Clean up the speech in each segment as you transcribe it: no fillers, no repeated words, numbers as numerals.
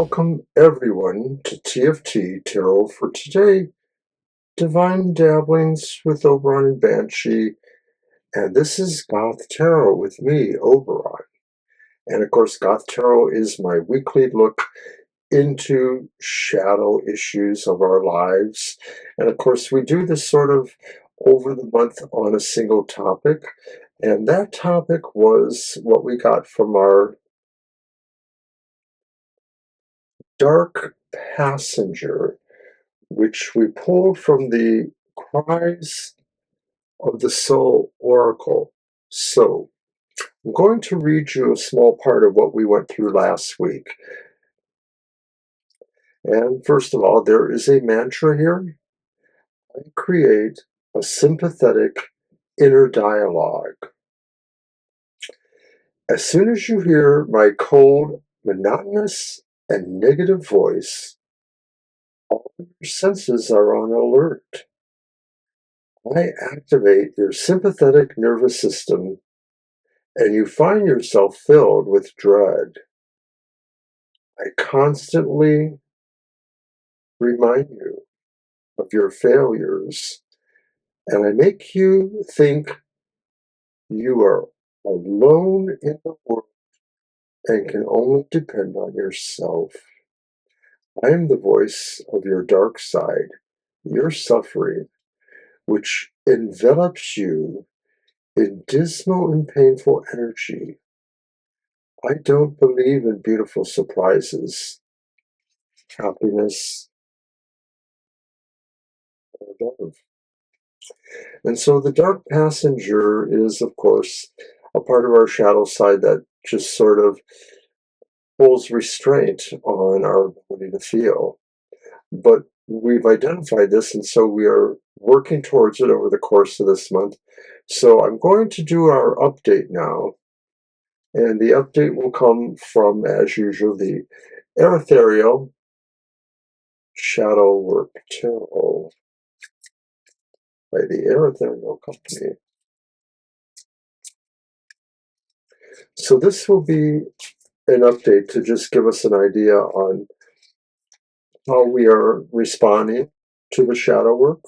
Welcome everyone to TFT Tarot for today. Divine Dabblings with Oberon and Banshee. And this is Goth Tarot with me, Oberon. And of course, Goth Tarot is my weekly look into shadow issues of our lives. And of course, we do this sort of over the month on a single topic. And that topic was what we got from our Dark Passenger, which we pulled from the Cries of the Soul Oracle. So, I'm going to read you a small part of what we went through last week. And first of all, there is a mantra here. I create a sympathetic inner dialogue. As soon as you hear my cold, monotonous, and negative voice, all your senses are on alert. I activate your sympathetic nervous system, and you find yourself filled with dread. I constantly remind you of your failures, and I make you think you are alone in the world and can only depend on yourself. I am the voice of your dark side, your suffering, which envelops you in dismal and painful energy. I don't believe in beautiful surprises, happiness, or love. And so the Dark Passenger is, of course, a part of our shadow side that just sort of pulls restraint on our ability to feel. But we've identified this, and so we are working towards it over the course of this month. So I'm going to do our update now. And the update will come from, as usual, the Erethereal Shadow Work Tarot by the Erethereal Company. So this will be an update to just give us an idea on how we are responding to the shadow work.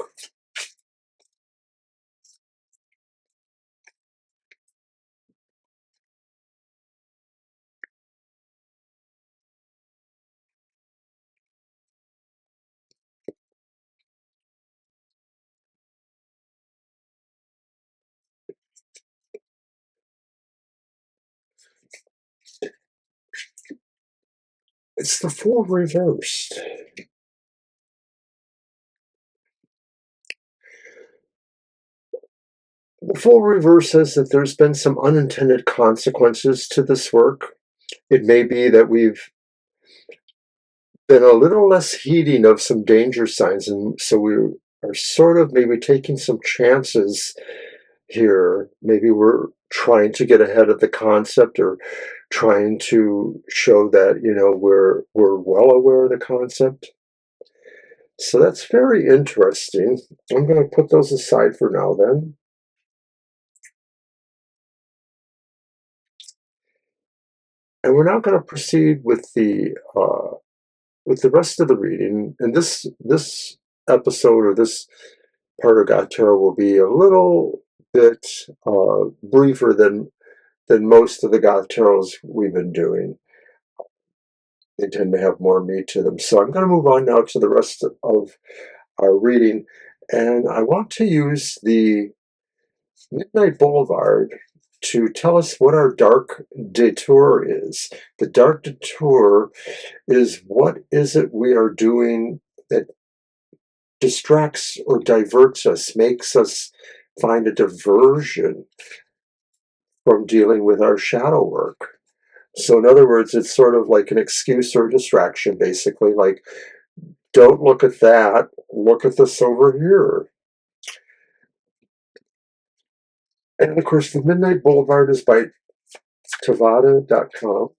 It's the Fool reversed. The Fool reverse says that there's been some unintended consequences to this work. It may be that we've been a little less heeding of some danger signs, and so we are sort of maybe taking some chances here. Maybe we're trying to get ahead of the concept, or trying to show that, we're well aware of the concept. So that's very interesting. I'm going to put those aside for now then. And we're now going to proceed with the rest of the reading. And this episode, or this part of Goth Tarot, will be a little bit briefer than most of the Goth Tarots we've been doing. They tend to have more meat to them. So I'm going to move on now to the rest of our reading. And I want to use the Midnight Boulevard to tell us what our Dark Detour is. The Dark Detour is, what is it we are doing that distracts or diverts us, makes us find a diversion from dealing with our shadow work. So in other words, it's sort of like an excuse or a distraction, basically, like, don't look at that, look at this over here. And of course, the Midnight Boulevard is by Tavada.com.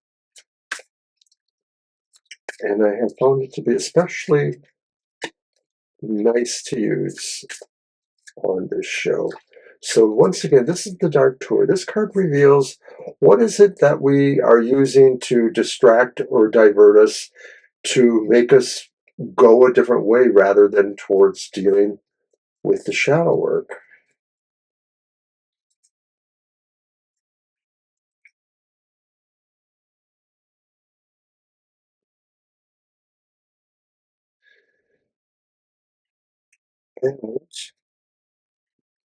And I have found it to be especially nice to use on this show. So once again, this is the Dark Tour. This card reveals what is it that we are using to distract or divert us to make us go a different way rather than towards dealing with the shadow work. And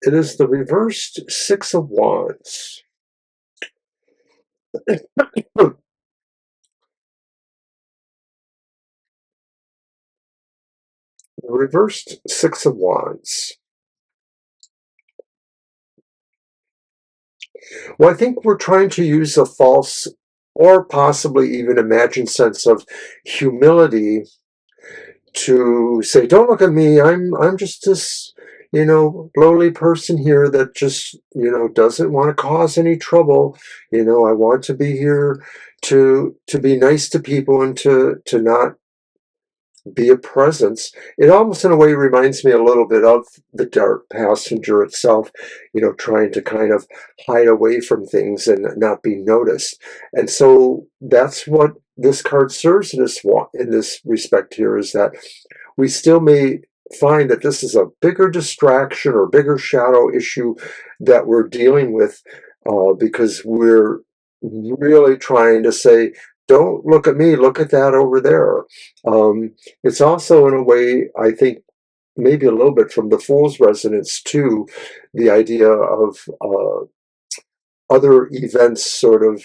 it is the reversed Six of Wands. The reversed Six of Wands. Well, I think we're trying to use a false or possibly even imagined sense of humility to say, don't look at me, I'm just this, lowly person here that just, doesn't want to cause any trouble. I want to be here to be nice to people and to not be a presence. It almost in a way reminds me a little bit of the Dark Passenger itself, trying to kind of hide away from things and not be noticed. And so that's what this card serves in this respect here, is that we still may find that this is a bigger distraction or bigger shadow issue that we're dealing with, because we're really trying to say, don't look at me, look at that over there. It's also, in a way, I think, maybe a little bit from the Fool's resonance too, the idea of other events sort of,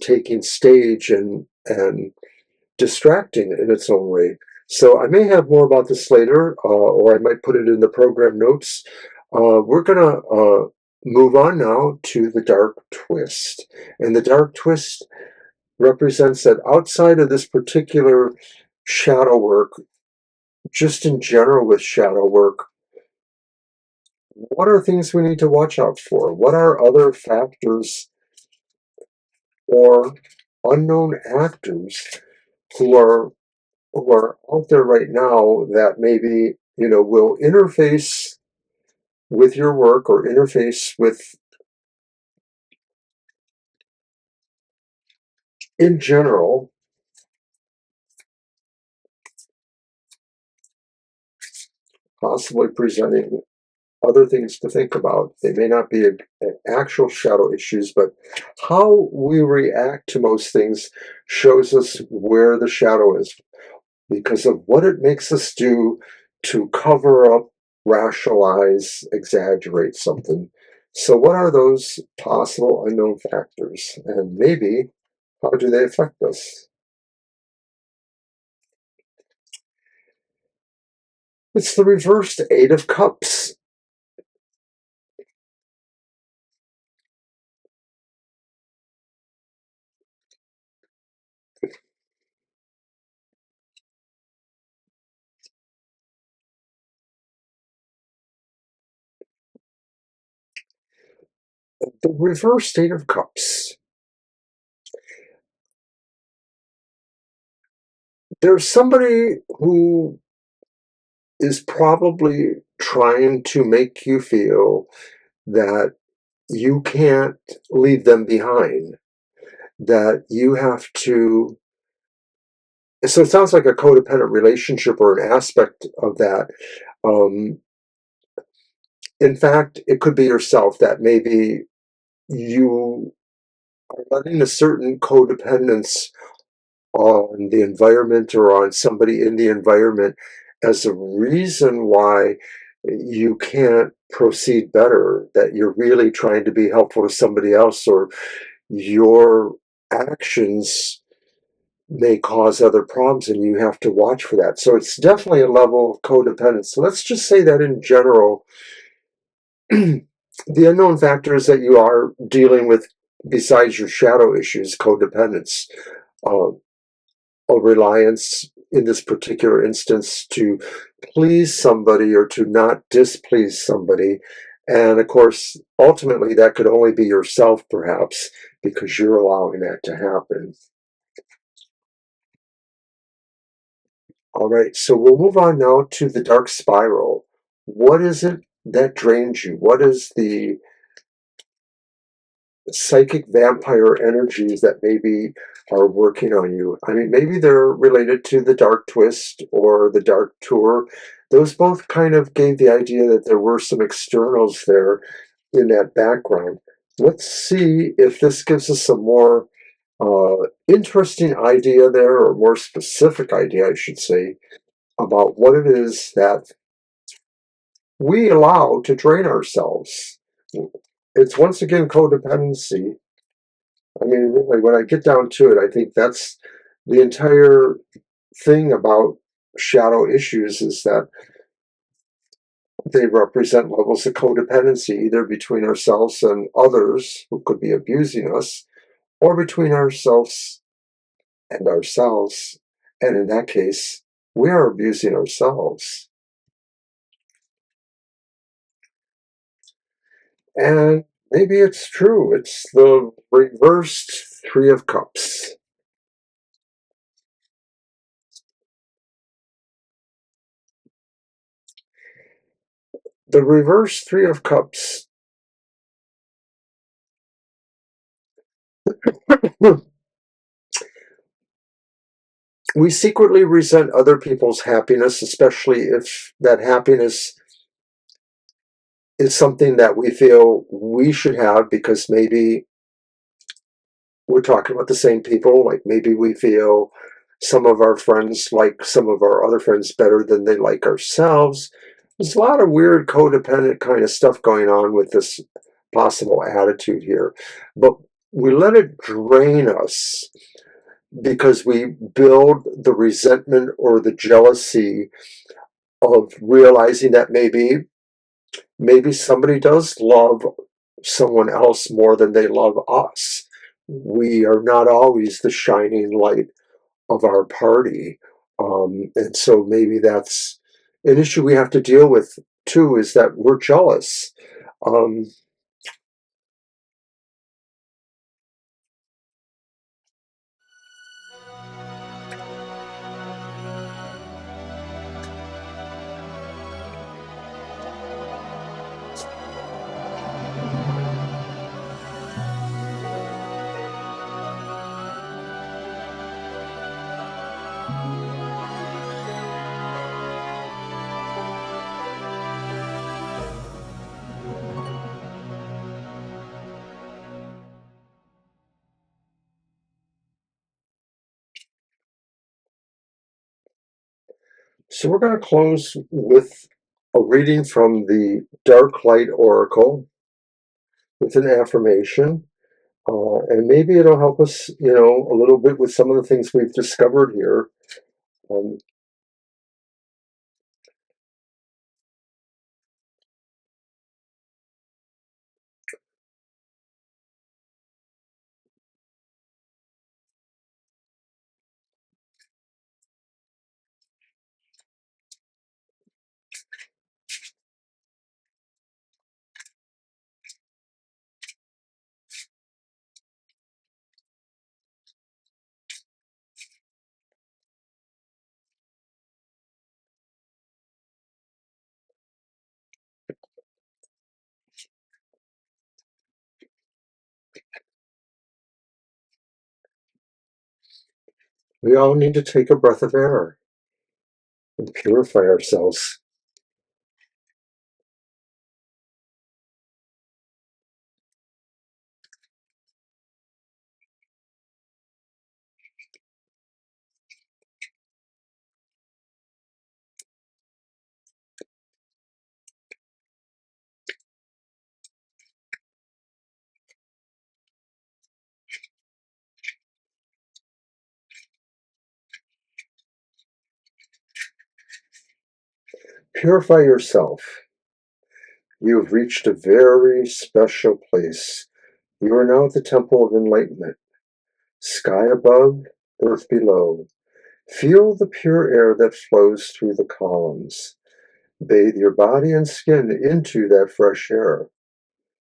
taking stage and distracting in its own way. So I may have more about this later, or I might put it in the program notes. We're going to move on now to the Dark Twist. And the Dark Twist represents that outside of this particular shadow work, just in general with shadow work, what are things we need to watch out for? What are other factors or unknown actors who are out there right now that maybe, will interface with your work or interface with, in general, possibly presenting other things to think about. They may not be actual shadow issues, but how we react to most things shows us where the shadow is, because of what it makes us do to cover up, rationalize, exaggerate something. So what are those possible unknown factors? And maybe, how do they affect us? It's the reversed Eight of Cups. The reversed Eight of Cups. There's somebody who is probably trying to make you feel that you can't leave them behind, that you have to. So it sounds like a codependent relationship or an aspect of that. Um, in fact, it could be yourself, that maybe you are letting a certain codependence on the environment or on somebody in the environment as a reason why you can't proceed better, that you're really trying to be helpful to somebody else, or your actions may cause other problems and you have to watch for that. So it's definitely a level of codependence. So let's just say that in general, the unknown factors that you are dealing with, besides your shadow issues, codependence, uh, a reliance in this particular instance to please somebody or to not displease somebody. And of course, ultimately, that could only be yourself, perhaps, because you're allowing that to happen. All right, so we'll move on now to the dark spiral. What is it that drains you? What is psychic vampire energies that maybe are working on you. I mean, maybe they're related to the Dark Twist or the Dark Tour. Those both kind of gave the idea that there were some externals there in that background. Let's see if this gives us some more interesting idea there, or more specific idea, I should say, about what it is that we allow to drain ourselves. It's once again codependency. I mean, really, when I get down to it, I think that's the entire thing about shadow issues, is that they represent levels of codependency, either between ourselves and others who could be abusing us, or between ourselves and ourselves. And in that case, we are abusing ourselves. And maybe it's true. It's the reversed Three of Cups. The reverse Three of Cups. We secretly resent other people's happiness, especially if that happiness is something that we feel we should have, because maybe we're talking about the same people. Like maybe we feel some of our friends like some of our other friends better than they like ourselves. There's a lot of weird codependent kind of stuff going on with this possible attitude here. But we let it drain us because we build the resentment or the jealousy of realizing that maybe somebody does love someone else more than they love us. We are not always the shining light of our party. And so maybe that's an issue we have to deal with too, is that we're jealous. Um, so we're going to close with a reading from the Dark Light Oracle with an affirmation. And maybe it'll help us, a little bit with some of the things we've discovered here. Um, we all need to take a breath of air and purify ourselves. Purify yourself. You have reached a very special place. You are now at the Temple of Enlightenment. Sky above, earth below. Feel the pure air that flows through the columns. Bathe your body and skin into that fresh air.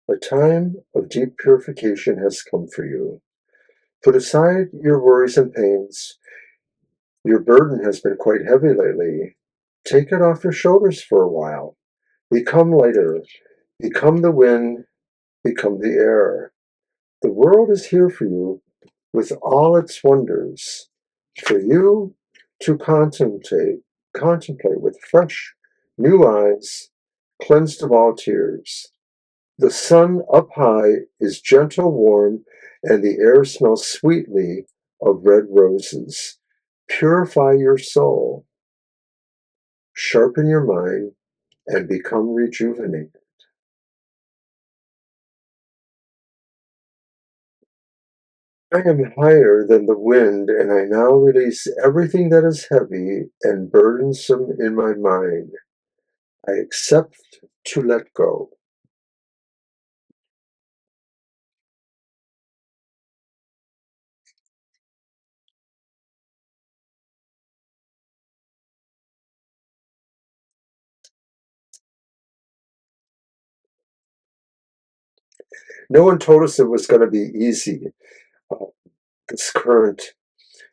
A time of deep purification has come for you. Put aside your worries and pains. Your burden has been quite heavy lately. Take it off your shoulders for a while. Become lighter. Become the wind. Become the air. The world is here for you with all its wonders, for you to contemplate with fresh, new eyes, cleansed of all tears. The sun up high is gentle, warm, and the air smells sweetly of red roses. Purify your soul, sharpen your mind, and become rejuvenated. I am higher than the wind, and I now release everything that is heavy and burdensome in my mind. I accept to let go. No one told us it was going to be easy, uh, this current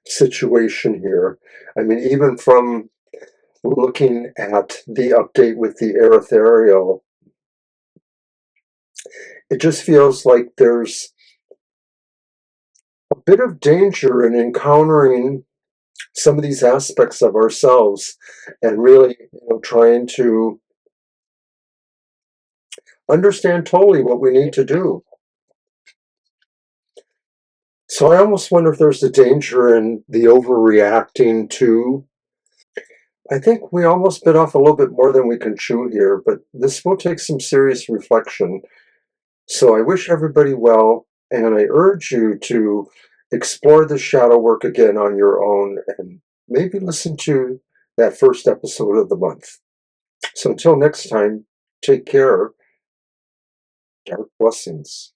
situation here. I mean, even from looking at the update with the Erethereal, it just feels like there's a bit of danger in encountering some of these aspects of ourselves and really, trying to understand totally what we need to do. So I almost wonder if there's a danger in the overreacting too. I think we almost bit off a little bit more than we can chew here, but this will take some serious reflection. So I wish everybody well, and I urge you to explore the shadow work again on your own and maybe listen to that first episode of the month. So until next time, take care. Dark blessings.